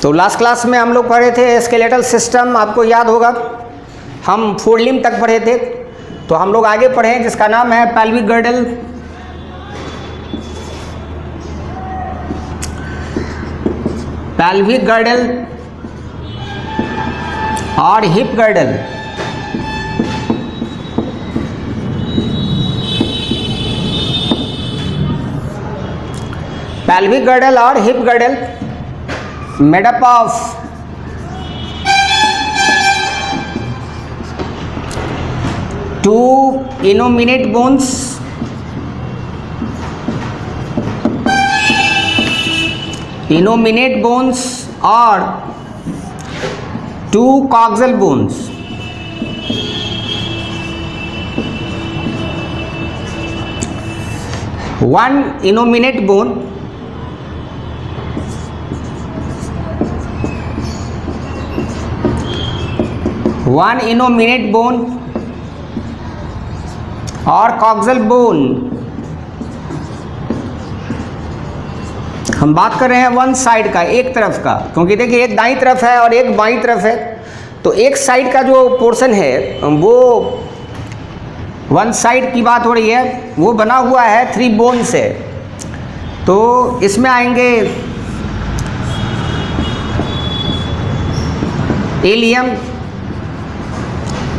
तो last class में हम लोग पढ़े थे स्केलेटल सिस्टम, आपको याद होगा हम 4 लिम्ब तक पढ़े थे। तो हम लोग आगे पढ़े जिसका नाम है पेल्विक गर्डल, पेल्विक गर्डल और हिप गर्डल। पेल्विक गर्डल और hip girdle made up of two innominate bones, innominate bones और 2 coxal bones. One innominate bone, one innominate bone और कॉक्सियल बोन। हम बात कर रहे हैं वन साइड का, एक तरफ का, क्योंकि देखिए एक दाईं तरफ है और एक बाईं तरफ है। तो एक साइड का जो पोर्शन है वो वन साइड की बात हो रही है, वो बना हुआ है 3 बोन से। तो इसमें आएंगे इलियम,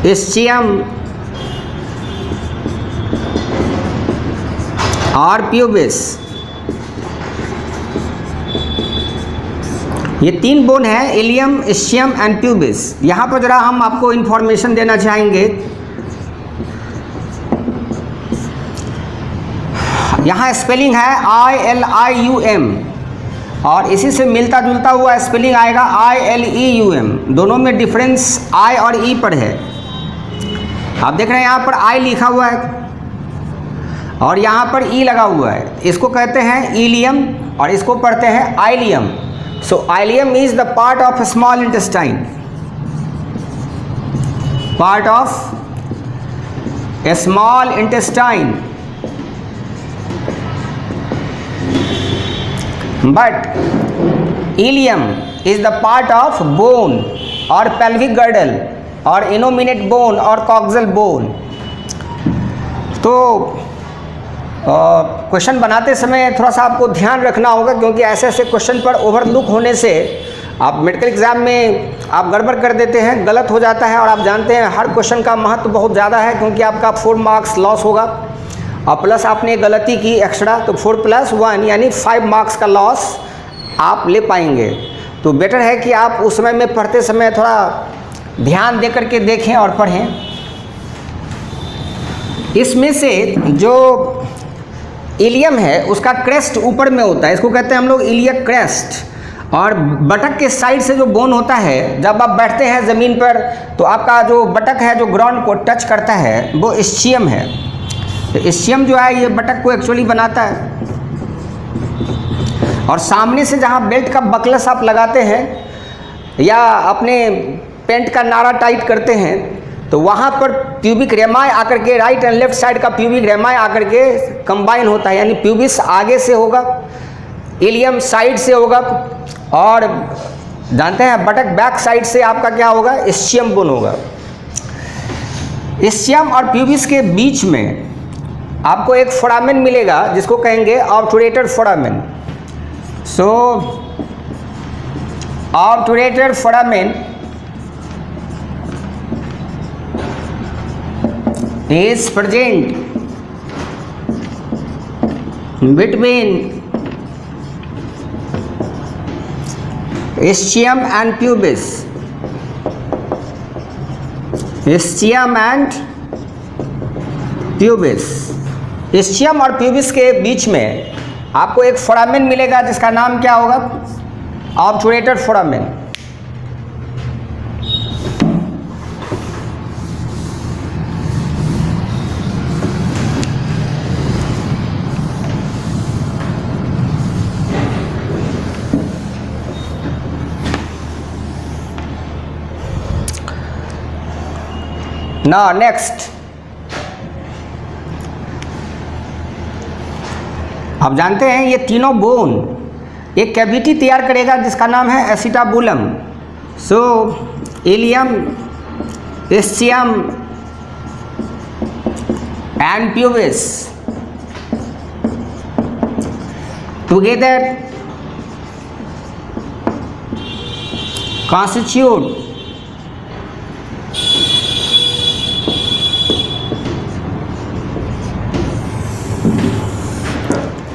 इस्चियम और प्यूबिस। ये 3 बोन है, इलियम, इस्चियम एंड प्यूबिस। यहाँ पर जरा हम आपको इंफॉर्मेशन देना चाहेंगे। यहाँ स्पेलिंग है ILIUM और इसी से मिलता जुलता हुआ स्पेलिंग आएगा ILEUM। दोनों में डिफरेंस I और E पर है। आप देख रहे हैं यहाँ पर I लिखा हुआ है और यहाँ पर E लगा हुआ है। इसको कहते हैं इलियम और इसको पढ़ते हैं ileum. So ileum is the part of small intestine, part of a small intestine, but ileum is the part of bone or pelvic girdle or innominate bone or coxal bone। तो question बनाते समय थोड़ा सा आपको ध्यान रखना होगा, क्योंकि ऐसे ऐसे क्वेश्चन पर ओवरलुक होने से आप मेडिकल एग्ज़ाम में आप गड़बड़ कर देते हैं, गलत हो जाता है। और आप जानते हैं हर क्वेश्चन का महत्व बहुत ज़्यादा है, क्योंकि आपका 4 मार्क्स लॉस होगा और प्लस आपने गलती की एक्स्ट्रा, तो 4 + 1 यानी 5 मार्क्स का लॉस आप ले पाएंगे। तो बेटर है कि आप उस समय में पढ़ते समय थोड़ा ध्यान दे करके देखें और पढ़ें। इसमें से जो इलियम है उसका क्रेस्ट ऊपर में होता है, इसको कहते हैं हम लोग इलियक क्रेस्ट। और बटक के साइड से जो बोन होता है, जब आप बैठते हैं ज़मीन पर तो आपका जो बटक है जो ग्राउंड को टच करता है वो इस्चियम है। तो इस्चियम जो है ये बटक को एक्चुअली बनाता है। और सामने से जहाँ बेल्ट का बकलस आप लगाते हैं या अपने पेंट का नारा टाइट करते हैं, तो वहाँ पर प्यूबिक रेमाई आकर के राइट एंड लेफ्ट साइड का प्यूबिक रेमाई आकर के कंबाइन होता है, यानी प्यूबिस आगे से होगा, इलियम साइड से होगा और जानते हैं बटक बैक साइड से आपका क्या होगा, इस्चियम बोन होगा। इस्चियम और प्यूबिस के बीच में आपको एक फोरामेन मिलेगा जिसको कहेंगे obturator foramen. So obturator foramen is present between ischium and pubis, ischium and pubis। ischium और pubis के बीच में आपको एक फोरामेन मिलेगा जिसका नाम क्या होगा, ऑब्टूरेटर फोरामेन। Now next, आप जानते हैं ये तीनों बोन एक कैविटी तैयार करेगा जिसका नाम है acetabulum. So ilium, ischium and pubis together constitute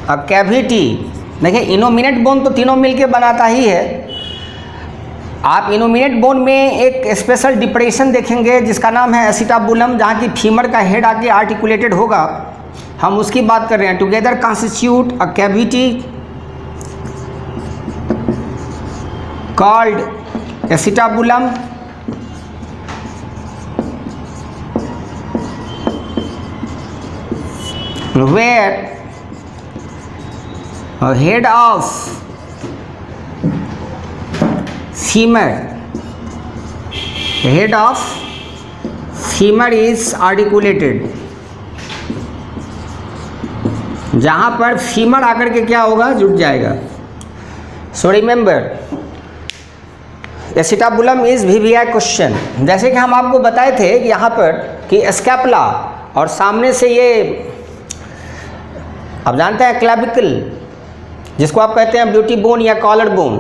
a cavity। देखिए इनोमिनेट बोन तो तीनों मिलके बनाता ही है। आप इनोमिनेट बोन में एक स्पेशल डिप्रेशन देखेंगे जिसका नाम है एसिटाबुलम, जहाँ की फीमर का हेड आके आर्टिकुलेटेड होगा, हम उसकी बात कर रहे हैं। Together constitute a cavity called acetabulum where a head of femur is articulated, जहां पर फीमर आकर के क्या होगा, जुड़ जाएगा। So remember acetabulum is VVI question. जैसे कि हम आपको बताए थे कि यहाँ पर कि स्कैपुला और सामने से ये आप जानते हैं क्लैविकल, जिसको आप कहते हैं ब्यूटी बोन या कॉलर बोन,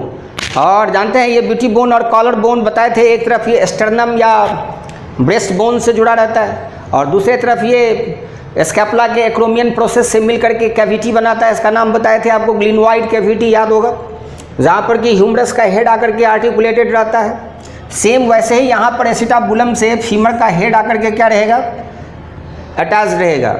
और जानते हैं ये ब्यूटी बोन और कॉलर बोन बताए थे, एक तरफ ये स्टर्नम या ब्रेस्ट बोन से जुड़ा रहता है और दूसरे तरफ ये स्कैपुला के एक्रोमियन प्रोसेस से मिल करके कैविटी बनाता है। इसका नाम बताए थे आपको, ग्लिनोइड कैविटी, याद होगा, जहाँ पर कि ह्यूमरस का हेड आकर के आर्टिकुलेटेड रहता है। सेम वैसे ही यहाँ पर एसिटाबुलम से फीमर का हेड आकर के क्या रहेगा, अटैच रहेगा।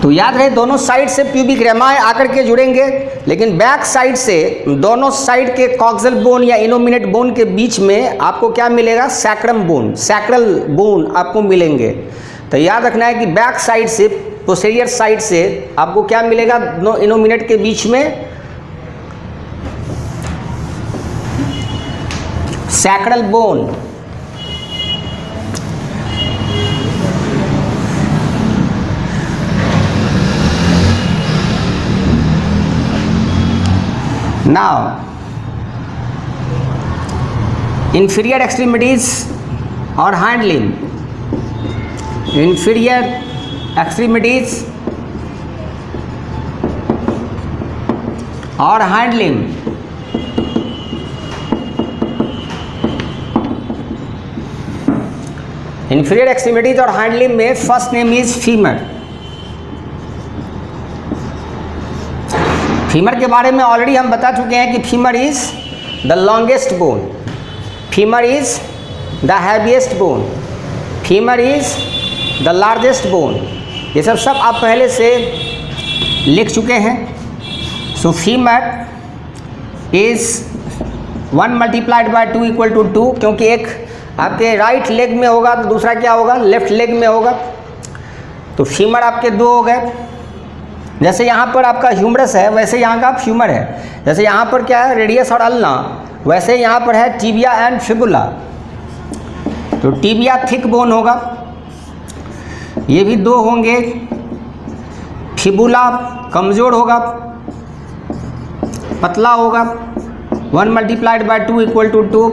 तो याद रहे दोनों साइड से प्यूबिक रेमाए आकर के जुड़ेंगे, लेकिन बैक साइड से दोनों साइड के कॉक्सल बोन या इनोमिनेट बोन के बीच में आपको क्या मिलेगा, सैक्रम बोन, सैक्रल बोन आपको मिलेंगे। तो याद रखना है कि बैक साइड से, पोस्टीरियर साइड से आपको क्या मिलेगा, दोनों इनोमिनेट के बीच में sacral bone. Now, inferior extremities or hind limb, inferior extremities or hind limb, inferior extremities और hind limb में first name is femur। Femur के बारे में ऑलरेडी हम बता चुके हैं कि femur is the longest bone, femur is the heaviest bone, femur is the largest bone. ये सब आप पहले से लिख चुके हैं। सो फीमर इज 1 × 2 = 2, क्योंकि एक आपके राइट लेग में होगा तो दूसरा क्या होगा, लेफ्ट लेग में होगा। तो फीमर आपके 2 हो गए। जैसे यहाँ पर आपका ह्यूमरस है वैसे यहाँ का फ्यूमर है। जैसे यहाँ पर क्या है, रेडियस और अल्ना, वैसे यहाँ पर है टिबिया एंड फिबुला। तो टिबिया थिक बोन होगा, ये भी 2 होंगे। फिबुला कमज़ोर होगा, पतला होगा, 1 × 2 = 2।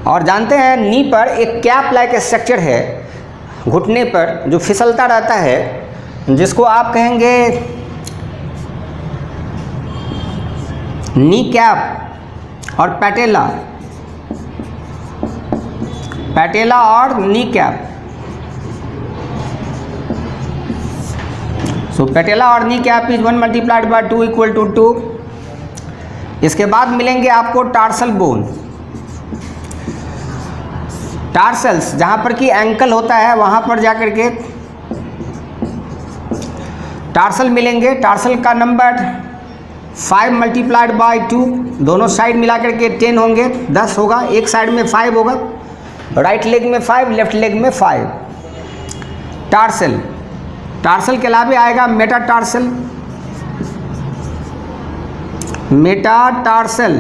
और जानते हैं नी पर एक कैप लाइक स्ट्रक्चर है, घुटने पर जो फिसलता रहता है, जिसको आप कहेंगे नी कैप और पैटेला, पैटेला और नी कैप। सो पैटेला और नी कैप इज 1 × 2 = 2। इसके बाद मिलेंगे आपको टार्सल बोन। टार्सल्स जहाँ पर कि एंकल होता है वहाँ पर जाकर के टार्सल मिलेंगे। टार्सल का नंबर 5 × 2, दोनों साइड मिलाकर के 10 होंगे, 10 होगा। एक साइड में 5 होगा, राइट लेग में 5, लेफ्ट लेग में 5। टार्सल, टार्सल के अलावा आएगा मेटाटार्सल, मेटाटार्सल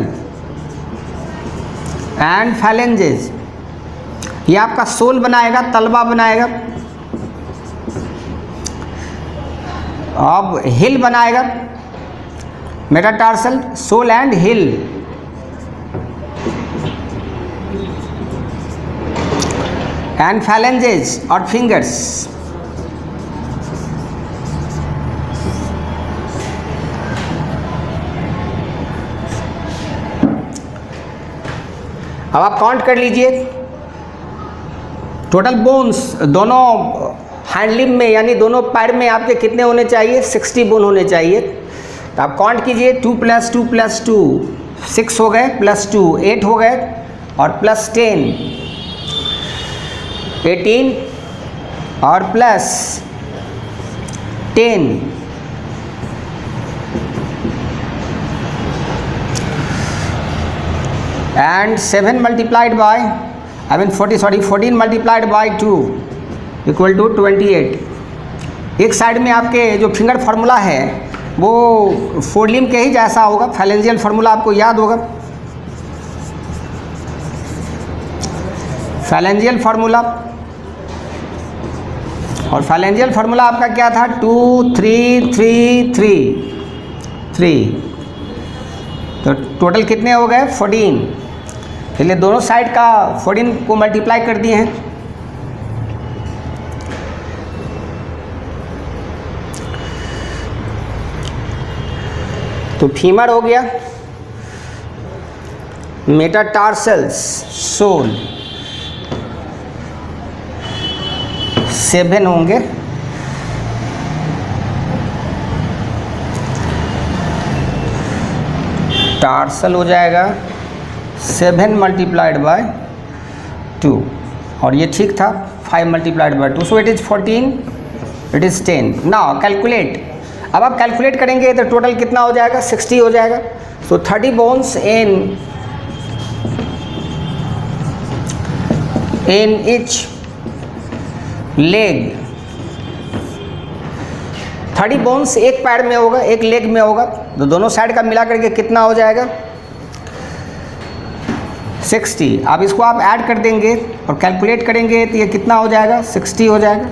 एंड फैलेंजेस। ये आपका सोल बनाएगा, तलवा बनाएगा। अब हिल बनाएगा, metatarsal, sole and heel. And phalanges और फिंगर्स। अब आप काउंट कर लीजिए टोटल बोन्स दोनों हैंड लिम्ब में यानी दोनों पैर में आपके कितने होने चाहिए, 60 बोन होने चाहिए। तो आप काउंट कीजिए 2 + 2 + 2 6 हो गए, +2 8 हो गए, और +10 18 और +10 and 7 multiplied by 14 multiplied by 2 equal to 28। एक साइड में आपके जो फिंगर फार्मूला है वो फोरलिम के ही जैसा होगा, फैलेंजियल फार्मूला आपको याद होगा। फैलेंजियल फार्मूला, और फैलेंजियल फार्मूला आपका क्या था, 2 3 3 3 3। तो टोटल कितने हो गए, 14। इसलिए दोनों साइड का 14 को मल्टीप्लाई कर दिए हैं। तो फीमर हो गया, मेटाटार्सल्स, सोल 7 होंगे, टार्सल हो जाएगा 7 multiplied by 2, और ये ठीक था 5 multiplied by 2, so it is 14, it is 10। Now calculate. अब आप कैलकुलेट करेंगे तो टोटल कितना हो जाएगा, 60 हो जाएगा। सो 30 bones in each leg। 30 bones एक पैर में होगा, एक लेग में होगा, तो दोनों साइड का मिला करके कितना हो जाएगा, 60। अब इसको आप ऐड कर देंगे और कैलकुलेट करेंगे तो ये कितना हो जाएगा, 60 हो जाएगा।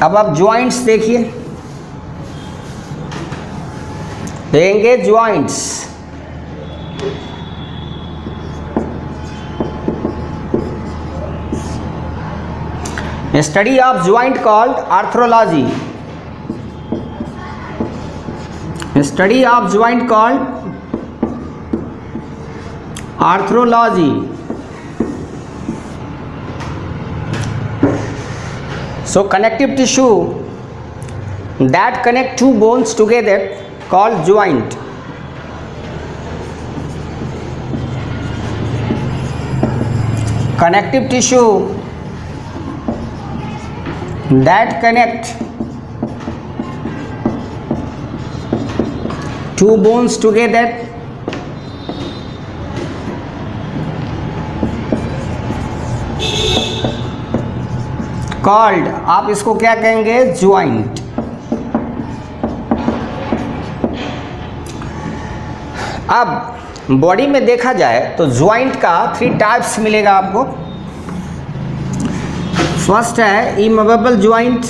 अब आप ज्वाइंट्स देखिए, देंगे joints. Study of joint called arthrology. Study of joint called arthrology. So connective tissue that connect two bones together called joint। Connective tissue that connect two bones together called, आप इसको क्या कहेंगे, ज्वाइंट। अब body में देखा जाए तो joint का 3 टाइप्स मिलेगा आपको। फर्स्ट है इमूवेबल ज्वाइंट,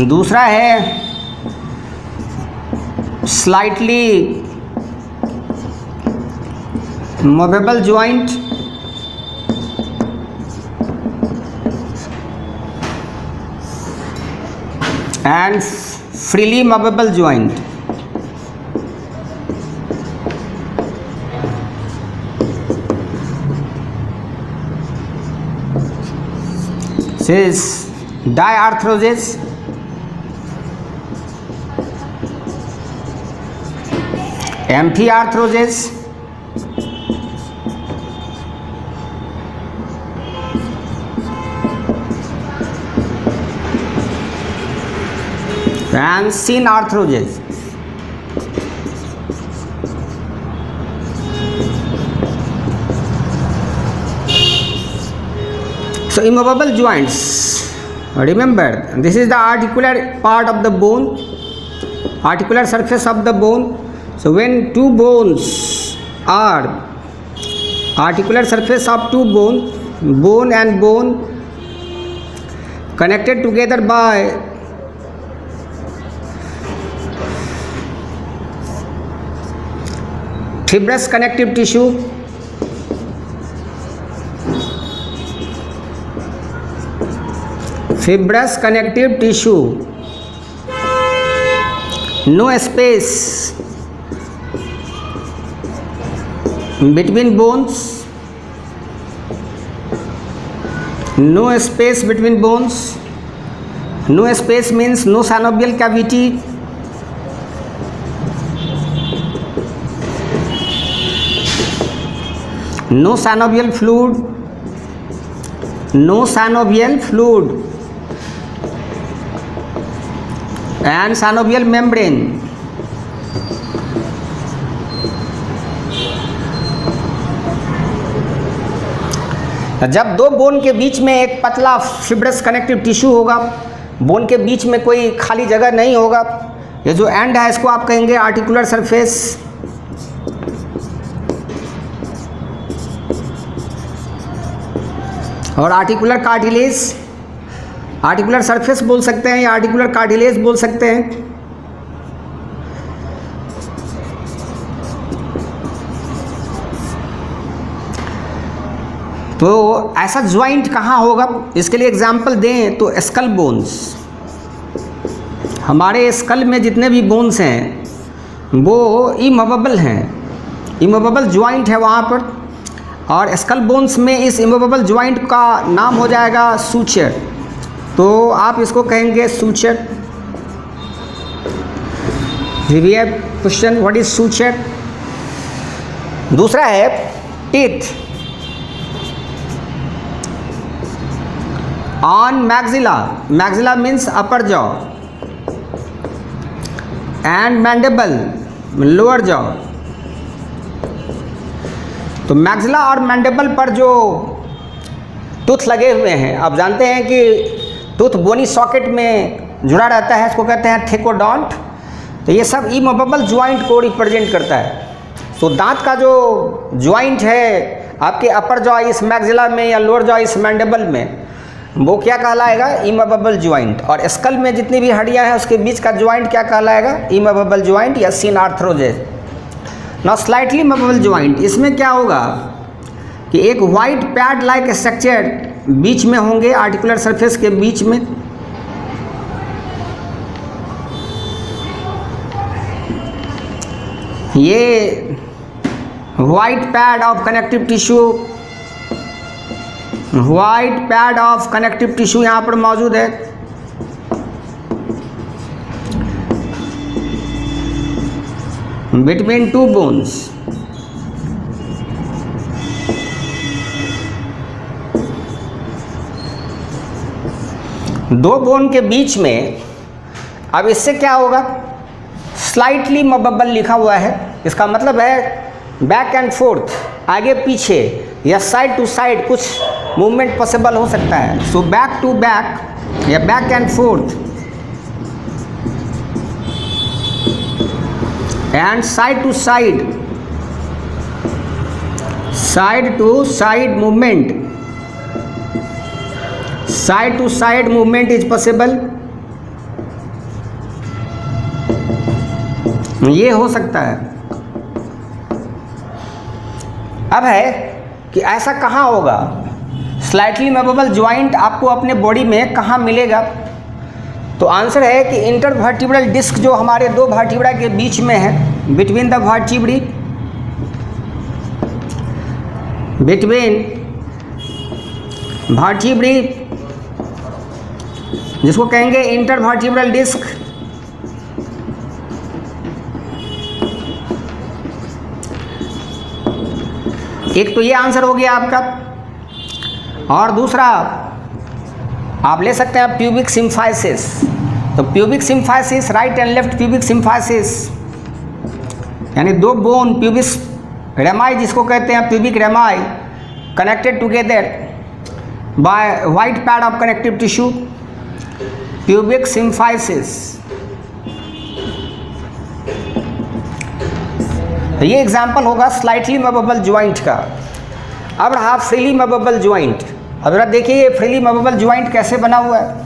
दूसरा है slightly movable joint, and freely movable joint. This is diarthrosis एम्फीआर्थ्रोजेस, and synarthrosis. So immovable joints, remember this is the articular part of the bone, articular surface of the bone. So when two bones are articular surface of two bone and bone connected together by fibrous connective tissue, fibrous connective tissue, no space between bones, no space between bones, no space means no synovial cavity, no synovial fluid, no synovial fluid and synovial membrane. जब दो bone के बीच में एक पतला fibrous connective tissue होगा, bone के बीच में कोई खाली जगह नहीं होगा, ये जो एंड है इसको आप कहेंगे आर्टिकुलर सरफेस, और आर्टिकुलर कार्टिलेज, आर्टिकुलर सरफेस बोल सकते हैं या आर्टिकुलर कार्टिलेज बोल सकते हैं। तो ऐसा ज्वाइंट कहाँ होगा, इसके लिए एग्जांपल दें तो स्कल बोन्स, हमारे स्कल में जितने भी बोन्स हैं वो इमूवेबल हैं, इमूवेबल ज्वाइंट है वहाँ पर, और स्कल बोन्स में इस इमूवेबल ज्वाइंट का नाम हो जाएगा सूचर, तो आप इसको कहेंगे suture. Review question, what is suture. दूसरा है teeth on maxilla, maxilla means upper jaw, and mandible lower jaw. तो मैक्सिला और मैंडिबल पर जो टूथ लगे हुए हैं, आप जानते हैं कि टूथ बोनी सॉकेट में जुड़ा रहता है, इसको कहते हैं थेकोडोंट। तो ये सब इमूवेबल ज्वाइंट को रिप्रेजेंट करता है। तो दांत का जो ज्वाइंट है आपके अपर जॉ इस मैक्सिला में या लोअर जॉ इस मैंडिबल में, वो क्या कहलाएगा, इमूवेबल ज्वाइंट। और स्कल में जितनी भी हड्डियां हैं उसके बीच का ज्वाइंट क्या कहलाएगा, इमूवेबल ज्वाइंट या सिनआर्थ्रोजेस। नाउ स्लाइटली मूवेबल ज्वाइंट, इसमें क्या होगा कि एक वाइट पैड लाइक स्ट्रक्चर बीच में होंगे, आर्टिकुलर सरफेस के बीच में, ये white pad of connective tissue, white pad of connective tissue यहाँ पर मौजूद है। बिटवीन टू बोन्स, दो बोन के बीच में। अब इससे क्या होगा, स्लाइटली मूवेबल लिखा हुआ है, इसका मतलब है बैक एंड फोर्थ, आगे पीछे या साइड टू साइड कुछ मूवमेंट पॉसिबल हो सकता है। सो बैक टू बैक या back and forth and side to side, side to side movement, side to side movement is possible, ये हो सकता है। अब है कि ऐसा कहाँ होगा, स्लाइटली मूवेबल ज्वाइंट आपको अपने बॉडी में कहाँ मिलेगा। तो आंसर है कि इंटरवर्टिब्रल डिस्क जो हमारे दो वर्टिब्रा के बीच में है, between the vertebrae, between vertebrae जिसको कहेंगे इंटरवर्टिब्रल डिस्क, एक तो ये आंसर हो गया आपका, और दूसरा आप ले सकते हैं प्यूबिक सिम्फाइसिस। तो pubic symphysis, right and left pubic symphysis, यानी दो बोन प्यूबिस रेमाई जिसको कहते हैं, pubic रेमाई connected together by white pad of connective tissue, pubic symphysis. ये एग्जाम्पल होगा स्लाइटली मूवेबल ज्वाइंट का। अब रहा फ्रीली मूवेबल ज्वाइंट। अब जरा देखिए ये फ्रीली मूवेबल ज्वाइंट कैसे बना हुआ है।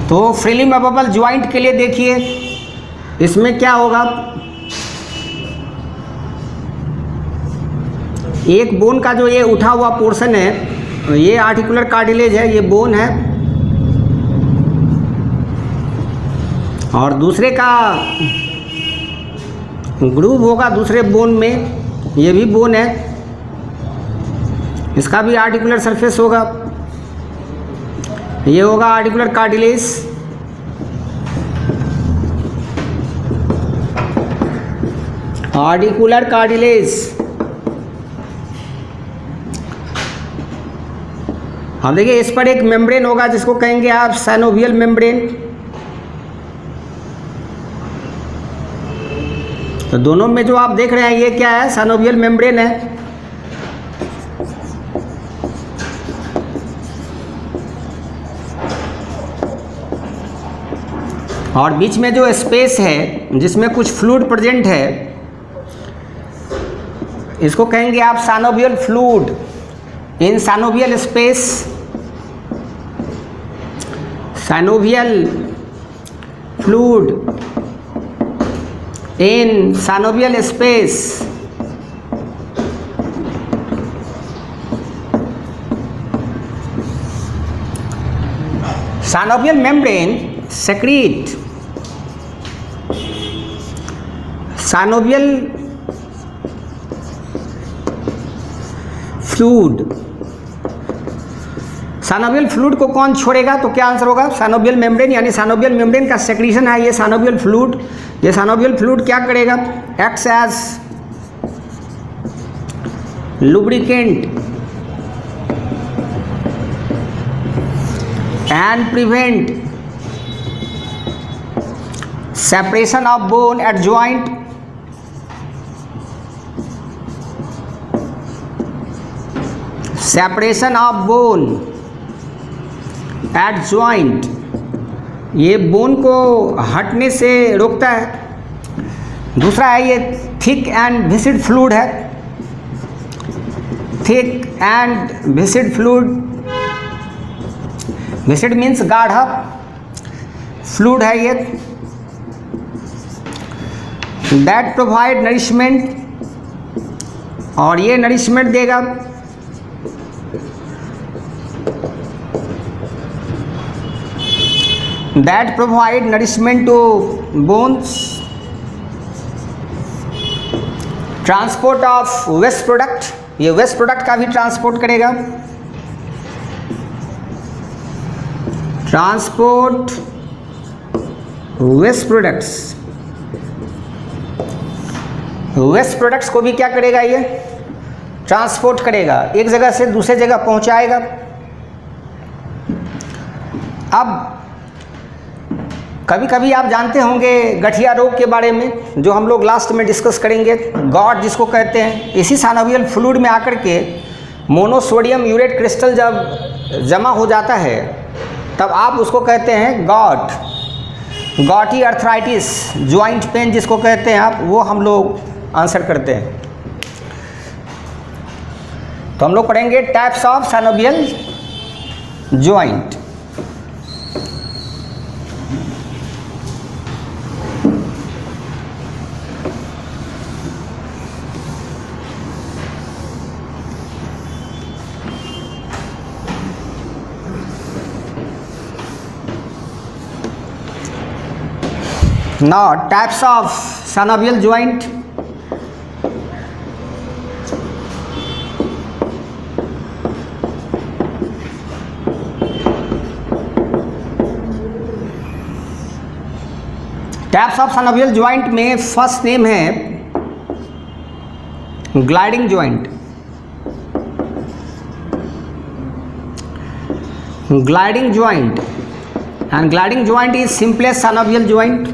तो फ्रीली मूवेबल ज्वाइंट के लिए देखिए इसमें क्या होगा, एक बोन का जो ये उठा हुआ पोर्शन है, ये आर्टिकुलर कार्टिलेज है, ये बोन है, और दूसरे का ग्रूव होगा दूसरे बोन में, ये भी बोन है, इसका भी आर्टिकुलर सरफेस होगा, ये होगा आर्टिकुलर कार्टिलेज, आर्टिकुलर कार्टिलेज। अब देखिए इस पर एक मेम्ब्रेन होगा जिसको कहेंगे आप साइनोवियल मेम्ब्रेन। तो दोनों में जो आप देख रहे हैं ये क्या है, साइनोवियल मेम्ब्रेन है। और बीच में जो स्पेस है जिसमें कुछ फ्लूइड प्रेजेंट है, इसको कहेंगे आप synovial fluid. In synovial space, synovial fluid in synovial space, synovial membrane secrete synovial fluid. Synovial fluid को कौन छोड़ेगा, तो क्या आंसर होगा, साइनोवियल मेम्ब्रेन, यानी साइनोवियल मेम्ब्रेन का सेक्रीशन है ये साइनोवियल फ्लूइड। ये साइनोवियल फ्लूइड क्या करेगा, acts as lubricant and prevent separation of bone at joint, separation of bone at joint, ये बोन को हटने से रोकता है। दूसरा है ये थिक एंड विसिड फ्लूइड है, thick and viscid fluid, viscid means गाढ़ा, फ्लूइड है ये, दैट प्रोवाइड नरिशमेंट, और ये नरिशमेंट देगा that provide nourishment to bones, transport of waste product, ये वेस्ट प्रोडक्ट का भी ट्रांसपोर्ट करेगा, transport waste products, waste products को भी क्या करेगा, ये ट्रांसपोर्ट करेगा, एक जगह से दूसरे जगह पहुंचाएगा। अब कभी कभी आप जानते होंगे गठिया रोग के बारे में, जो हम लोग लास्ट में डिस्कस करेंगे, गॉट जिसको कहते हैं, इसी साइनोवियल फ्लूइड में आकर के मोनोसोडियम यूरेट क्रिस्टल जब जमा हो जाता है तब आप उसको कहते हैं गॉट। गॉटी अर्थराइटिस, ज्वाइंट पेन जिसको कहते हैं आप, वो हम लोग आंसर करते हैं। तो हम लोग पढ़ेंगे types of synovial joint. Now types of synovial joint. Types of synovial joint में फर्स्ट नेम है gliding joint. Gliding joint and gliding joint is simplest synovial joint.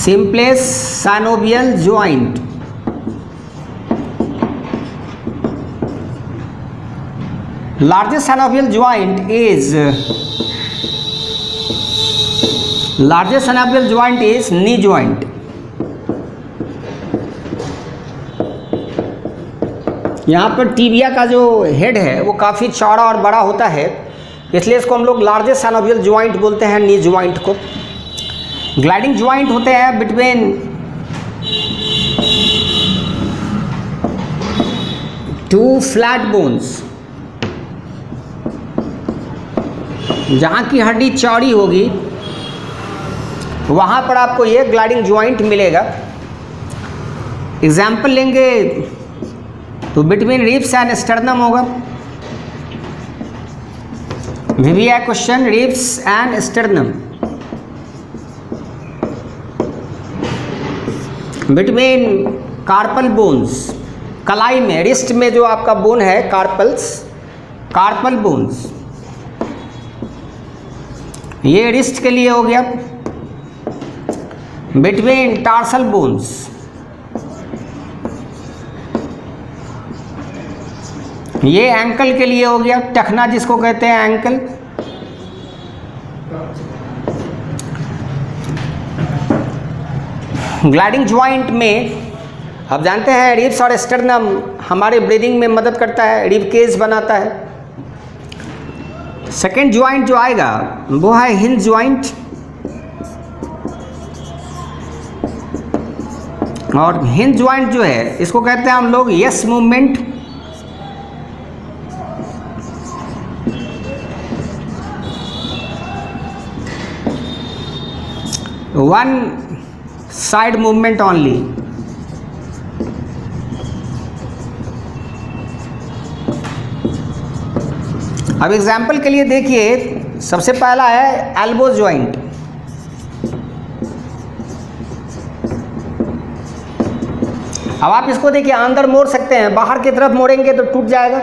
Simplest synovial joint. Largest synovial joint is knee joint. यहाँ पर tibia का जो head है वो काफ़ी चौड़ा और बड़ा होता है, इसलिए इसको हम लोग लार्जेस्ट साइनोवियल ज्वाइंट बोलते हैं, नी ज्वाइंट को। ग्लाइडिंग ज्वाइंट होते हैं बिटवीन टू फ्लैट बोन्स। जहाँ की हड्डी चौड़ी होगी वहाँ पर आपको ये ग्लाइडिंग ज्वाइंट मिलेगा। एग्जाम्पल लेंगे तो बिटवीन रिब्स एंड स्टर्नम होगा। VBI question, ribs and sternum. Between carpal bones, कलाई में, रिस्ट में जो आपका बोन है कार्पल बोन्स, ये रिस्ट के लिए हो गया। बिटवीन टार्सल बोन्स, ये एंकल के लिए हो गया, टखना जिसको कहते हैं एंकल। ग्लाइडिंग ज्वाइंट में आप जानते हैं रिब्स और स्टर्नम हमारे ब्रीदिंग में मदद करता है, रिब केज बनाता है। सेकेंड ज्वाइंट जो आएगा वो है हिंज ज्वाइंट, और हिंज ज्वाइंट जो है इसको कहते हैं हम लोग yes movement. One side movement only. अब एग्जाम्पल के लिए देखिए, सबसे पहला है एल्बो ज्वाइंट। अब आप इसको देखिए, अंदर मोड़ सकते हैं, बाहर की तरफ मोड़ेंगे तो टूट जाएगा।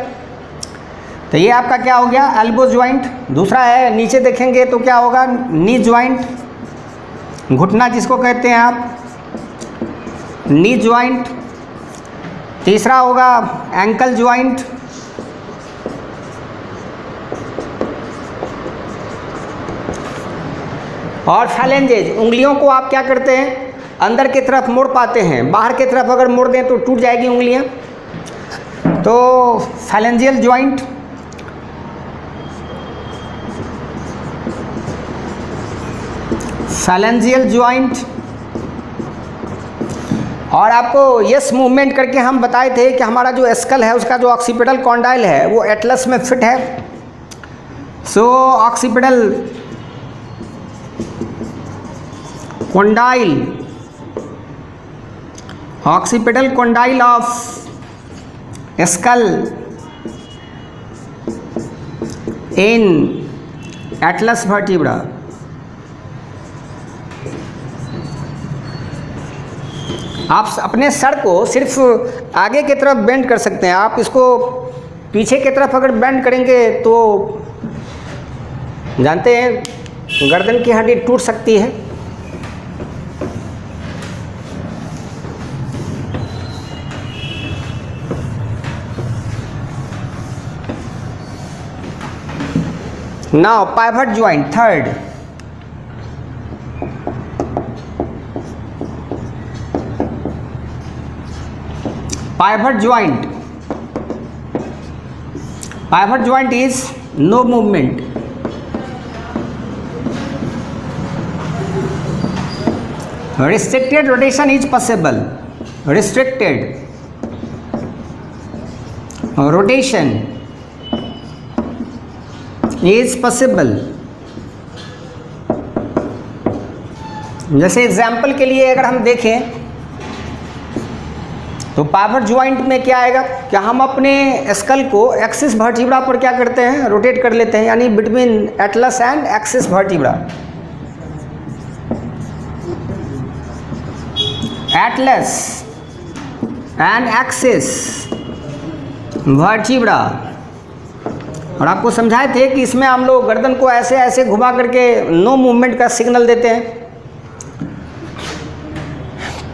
तो ये आपका क्या हो गया, एल्बो ज्वाइंट। दूसरा है, नीचे देखेंगे तो क्या होगा, नी ज्वाइंट, घुटना जिसको कहते हैं आप, नी ज्वाइंट। तीसरा होगा एंकल ज्वाइंट। और फैलेंजेज, उंगलियों को आप क्या करते हैं, अंदर की तरफ मोड़ पाते हैं, बाहर की तरफ अगर मोड़ दें तो टूट जाएगी उंगलियां। तो फैलेंजियल ज्वाइंट। Phalangeal joint. और आपको यस मूवमेंट करके हम बताए थे कि हमारा जो स्कल है उसका जो ऑक्सीपिटल कॉन्डाइल है वो एटलस में फिट है। So occipital condyle, occipital condyle of skull in atlas vertebra. आप अपने सर को सिर्फ आगे की तरफ बेंड कर सकते हैं, आप इसको पीछे की तरफ अगर बेंड करेंगे तो जानते हैं गर्दन की हड्डी टूट सकती है। Now pivot joint, third, pivot joint. Pivot joint is no movement. Restricted rotation is possible. Restricted rotation is possible. जैसे एग्जाम्पल के लिए अगर हम देखें तो पाइवट ज्वाइंट में क्या आएगा, क्या हम अपने स्कल को एक्सिस वर्टिब्रा पर क्या करते हैं, रोटेट कर लेते हैं, यानी between Atlas and axis vertebra. Atlas and axis vertebra. और आपको समझाए थे कि इसमें हम लोग गर्दन को ऐसे ऐसे घुमा करके नो मूवमेंट का सिग्नल देते हैं.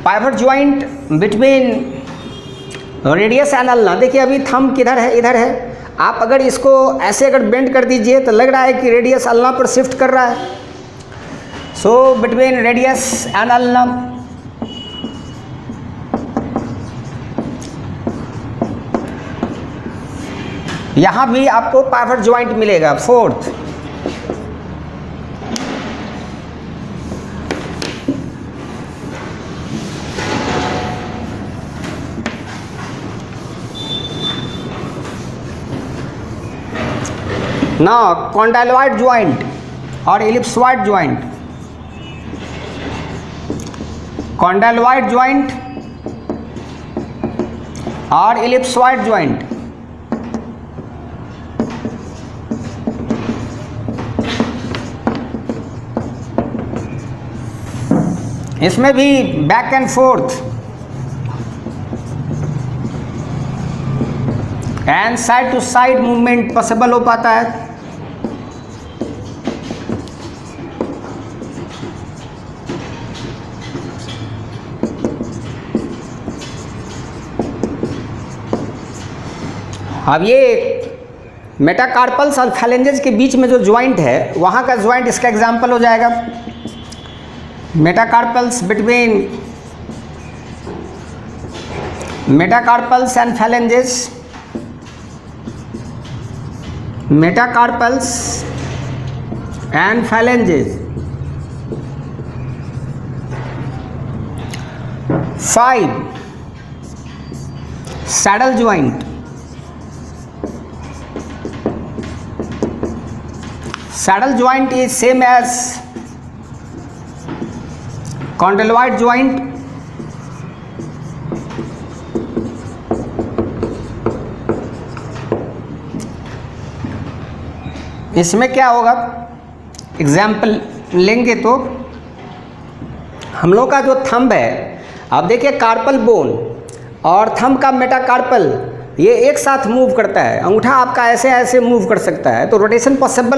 Pivot joint between radius and ulna. देखिए अभी थंब किधर है, इधर है. आप अगर इसको ऐसे अगर बेंड कर दीजिए तो लग रहा है कि रेडियस अल्ना पर शिफ्ट कर रहा है. So between radius and ulna. यहाँ भी आपको पाइवट ज्वाइंट मिलेगा. Fourth, now condyloid joint or ellipsoid joint. Condyloid joint or ellipsoid joint. इसमें भी back and forth and side to side movement possible हो पाता है. अब ये मेटाकार्पल्स और फैलेंजेस के बीच में जो ज्वाइंट है वहाँ का ज्वाइंट इसका एग्जाम्पल हो जाएगा. Metacarpals between metacarpals and phalanges. Metacarpals and phalanges. 5 saddle joint. Saddle joint is same as condyloid joint. इसमें क्या होगा, एग्जाम्पल लेंगे तो हम लोग का जो थंब है, आप देखिए कार्पल बोन और थंब का मेटाकार्पल ये एक साथ मूव करता है. अंगूठा आपका ऐसे ऐसे मूव कर सकता है, तो रोटेशन पॉसिबल